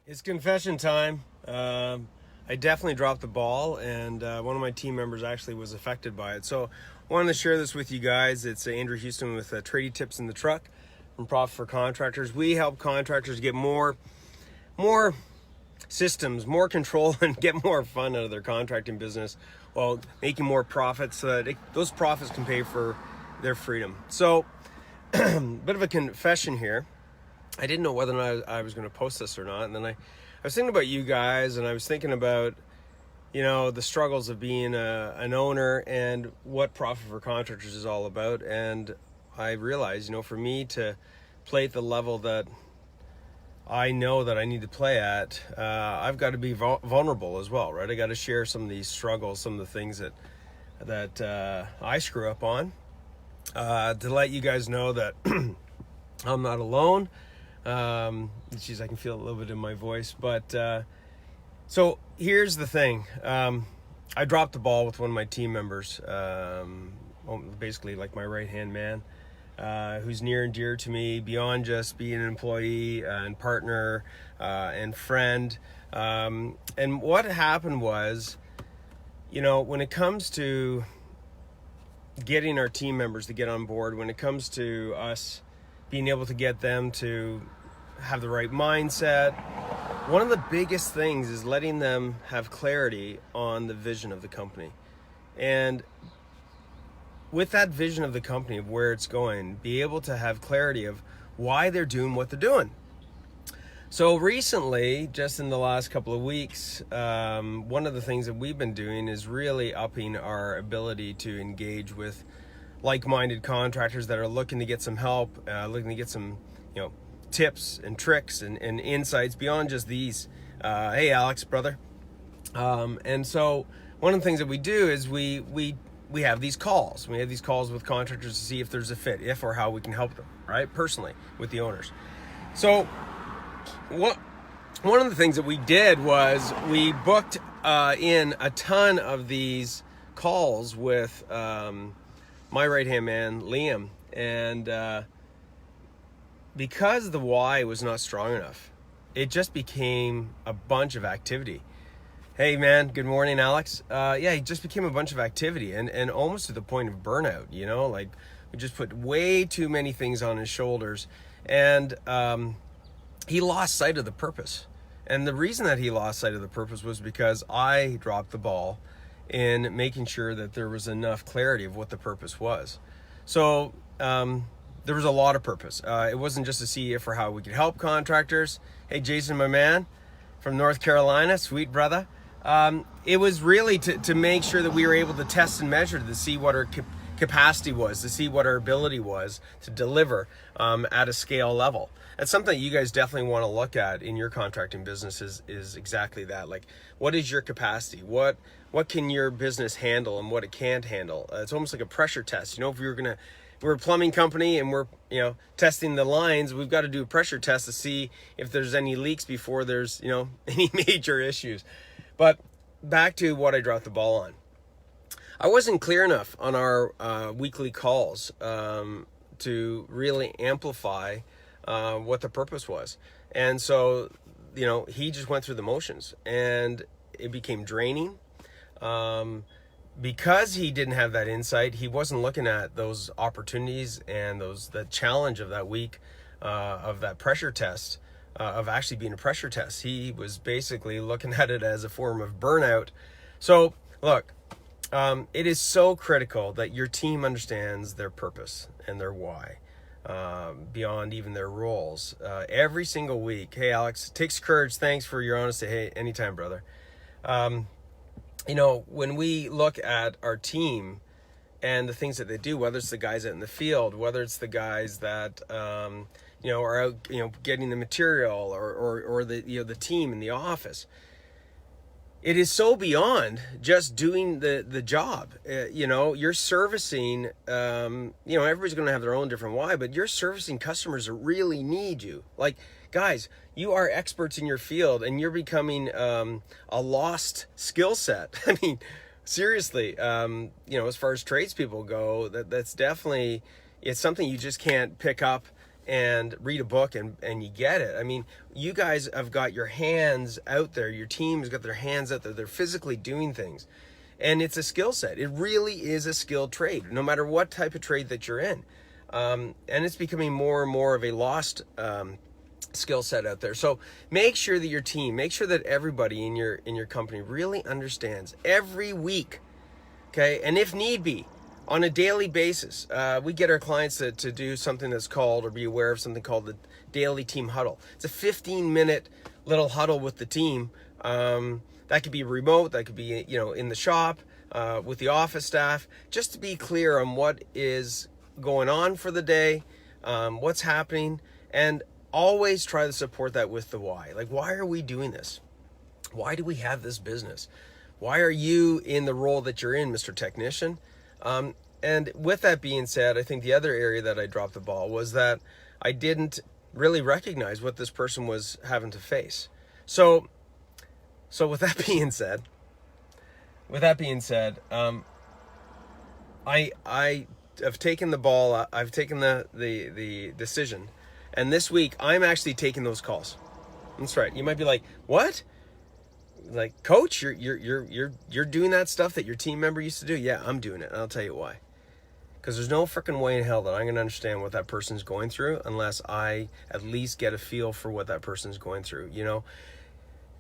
It's confession time. I definitely dropped the ball, and one of my team members actually was affected by it. So I wanted to share this with you guys. It's Andrew Houston with Tradie Tips in the Truck from Profit for Contractors. We help contractors get more systems, more control, and get more fun out of their contracting business while making more profits so that those profits can pay for their freedom. So, bit of a confession here. I didn't know whether or not I was going to post this or not, and then I was thinking about you guys, and I was thinking about the struggles of being an owner and what Profit for Contractors is all about. And I realized, for me to play at the level that I know that I need to play at, I've got to be vulnerable as well, right? I got to share some of these struggles, some of the things that I screw up on, to let you guys know that I'm not alone. Geez, I can feel a little bit in my voice, but so here's the thing. I dropped the ball with one of my team members, basically like my right-hand man, who's near and dear to me beyond just being an employee and partner and friend. And what happened was, when it comes to getting our team members to get on board, when it comes to us being able to get them to have the right mindset, one of the biggest things is letting them have clarity on the vision of the company. And with that vision of the company, of where it's going, be able to have clarity of why they're doing what they're doing. So recently, just in the last couple of weeks, one of the things that we've been doing is really upping our ability to engage with like-minded contractors that are looking to get some help, looking to get some, tips and tricks and insights beyond just these. Hey, Alex, brother. And so one of the things that we do is we have these calls. We have these calls with contractors to see if there's a fit, if or how we can help them, right? Personally, with the owners. So one of the things that we did was we booked in a ton of these calls with my right-hand man, Liam, and because the why was not strong enough, it just became a bunch of activity. Hey man, good morning, Alex. It just became a bunch of activity and almost to the point of burnout, like we just put way too many things on his shoulders, and he lost sight of the purpose. And the reason that he lost sight of the purpose was because I dropped the ball in making sure that there was enough clarity of what the purpose was. So there was a lot of purpose. It wasn't just to see if or how we could help contractors. Hey, Jason, my man from North Carolina, sweet brother. It was really to make sure that we were able to test and measure to see what our capacity was, to see what our ability was to deliver at a scale level. That's something that you guys definitely want to look at in your contracting business is exactly that. Like, what is your capacity? What can your business handle and what it can't handle? It's almost like a pressure test. If we're a plumbing company and we're testing the lines, we've got to do a pressure test to see if there's any leaks before there's any major issues. But back to what I dropped the ball on. I wasn't clear enough on our weekly calls to really amplify what the purpose was. And so, he just went through the motions, and it became draining. Because he didn't have that insight, he wasn't looking at those opportunities and the challenge of that week, of that pressure test, of actually being a pressure test. He was basically looking at it as a form of burnout. So look, it is so critical that your team understands their purpose and their why, beyond even their roles. Every single week. Hey, Alex, it takes courage. Thanks for your honesty. Hey, anytime, brother. When we look at our team and the things that they do, whether it's the guys out in the field, whether it's the guys that are out getting the material, or the team in the office, it is so beyond just doing the job. You're servicing, everybody's going to have their own different why, but you're servicing customers that really need you. Like, guys, you are experts in your field, and you're becoming a lost skill set. I mean, seriously, as far as tradespeople go, that's definitely, it's something you just can't pick up and read a book and you get it. I mean, you guys have got your hands out there. Your team's got their hands out there. They're physically doing things. And it's a skill set. It really is a skilled trade, no matter what type of trade that you're in. And it's becoming more and more of a lost skill set out there. So make sure that your team, make sure that everybody in your company really understands every week, okay? And if need be, on a daily basis, we get our clients to do something that's called, or be aware of something called the daily team huddle. It's a 15-minute little huddle with the team. That could be remote, that could be, in the shop, with the office staff, just to be clear on what is going on for the day, what's happening, and always try to support that with the why. Like, why are we doing this? Why do we have this business? Why are you in the role that you're in, Mr. Technician? And with that being said, I think the other area that I dropped the ball was that I didn't really recognize what this person was having to face. So with that being said, I have taken the ball. I've taken the decision, and this week I'm actually taking those calls. That's right. You might be like, "What? Like, coach, you're doing that stuff that your team member used to do?" Yeah, I'm doing it, and I'll tell you why. Because there's no freaking way in hell that I'm going to understand what that person's going through unless I at least get a feel for what that person's going through.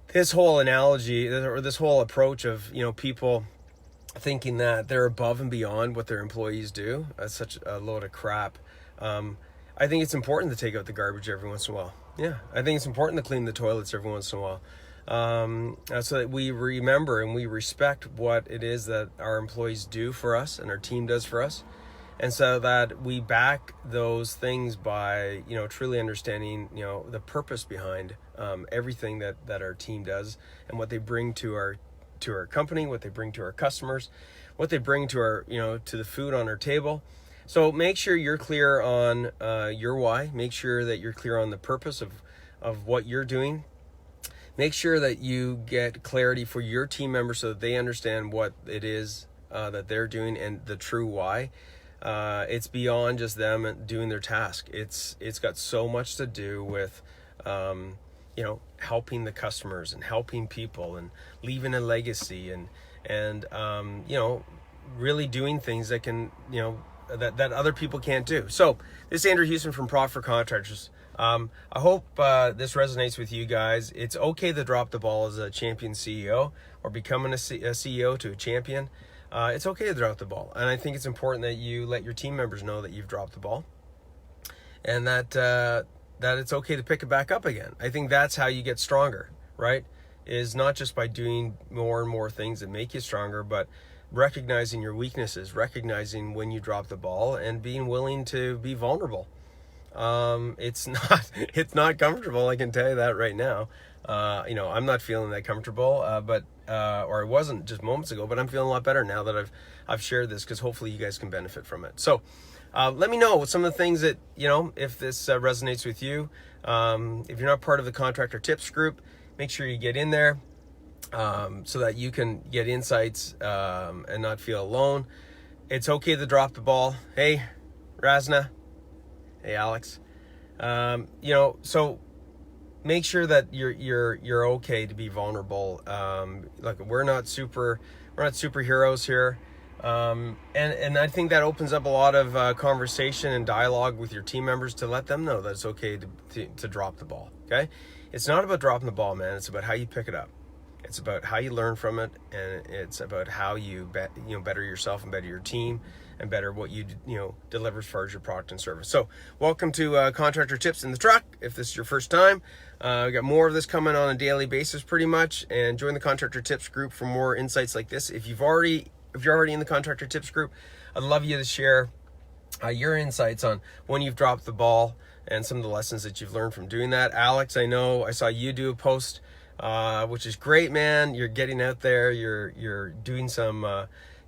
This whole analogy, or this whole approach of, people thinking that they're above and beyond what their employees do, that's such a load of crap. I think it's important to take out the garbage every once in a while. Yeah, I think it's important to clean the toilets every once in a while. So that we remember and we respect what it is that our employees do for us and our team does for us. And so that we back those things by, truly understanding, the purpose behind everything that our team does and what they bring to our company, what they bring to our customers, what they bring to our, to the food on our table. So make sure you're clear on your why. Make sure that you're clear on the purpose of what you're doing. Make sure that you get clarity for your team members so that they understand what it is that they're doing and the true why. It's beyond just them doing their task. It's got so much to do with, helping the customers and helping people and leaving a legacy and really doing things that can, that other people can't do. So this is Andrew Houston from Profit for Contractors. I hope this resonates with you guys. It's okay to drop the ball as a champion CEO or becoming a CEO to a champion. It's okay to drop the ball. And I think it's important that you let your team members know that you've dropped the ball and that it's okay to pick it back up again. I think that's how you get stronger, right? Is not just by doing more and more things that make you stronger, but recognizing your weaknesses, recognizing when you drop the ball and being willing to be vulnerable. It's not comfortable. I can tell you that right now. I'm not feeling that comfortable, or I wasn't just moments ago, but I'm feeling a lot better now that I've shared this, because hopefully you guys can benefit from it. So, let me know some of the things that, if this resonates with you. If you're not part of the Contractor Tips group, make sure you get in there, so that you can get insights, and not feel alone. It's okay to drop the ball. Hey, Razna. Hey, Alex. So make sure that you're okay to be vulnerable. Look, we're not superheroes here. And I think that opens up a lot of conversation and dialogue with your team members to let them know that it's okay to drop the ball. Okay, it's not about dropping the ball, man. It's about how you pick it up. It's about how you learn from it, and it's about how you better yourself and better your team and better what you deliver as far as your product and service. So welcome to Contractor Tips in the Truck. If this is your first time, we got more of this coming on a daily basis pretty much, and join the Contractor Tips group for more insights like this. If you're already in the Contractor Tips group, I'd love you to share your insights on when you've dropped the ball and some of the lessons that you've learned from doing that. Alex, I know I saw you do a post, which is great, man. You're getting out there. You're doing some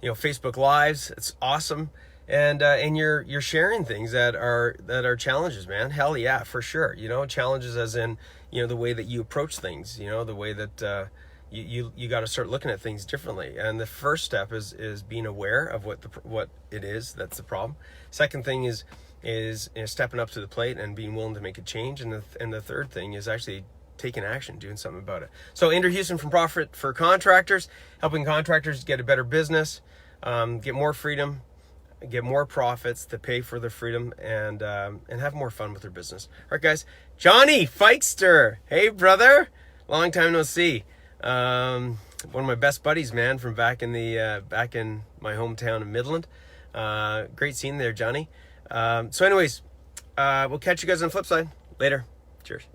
Facebook Lives. It's awesome, and you're sharing things that are challenges, man. Hell yeah, for sure. Challenges as in the way that you approach things. The way that you got to start looking at things differently. And the first step is being aware of what it is that's the problem. Second thing is stepping up to the plate and being willing to make a change. And the third thing is actually taking action, doing something about it. So Andrew Houston from Profit for Contractors, helping contractors get a better business, get more freedom, get more profits to pay for their freedom, and have more fun with their business. All right, guys. Johnny Feister, hey brother, long time no see. One of my best buddies, man, from back in my hometown of Midland. Great scene there, Johnny. So anyways, we'll catch you guys on the flip side later. Cheers.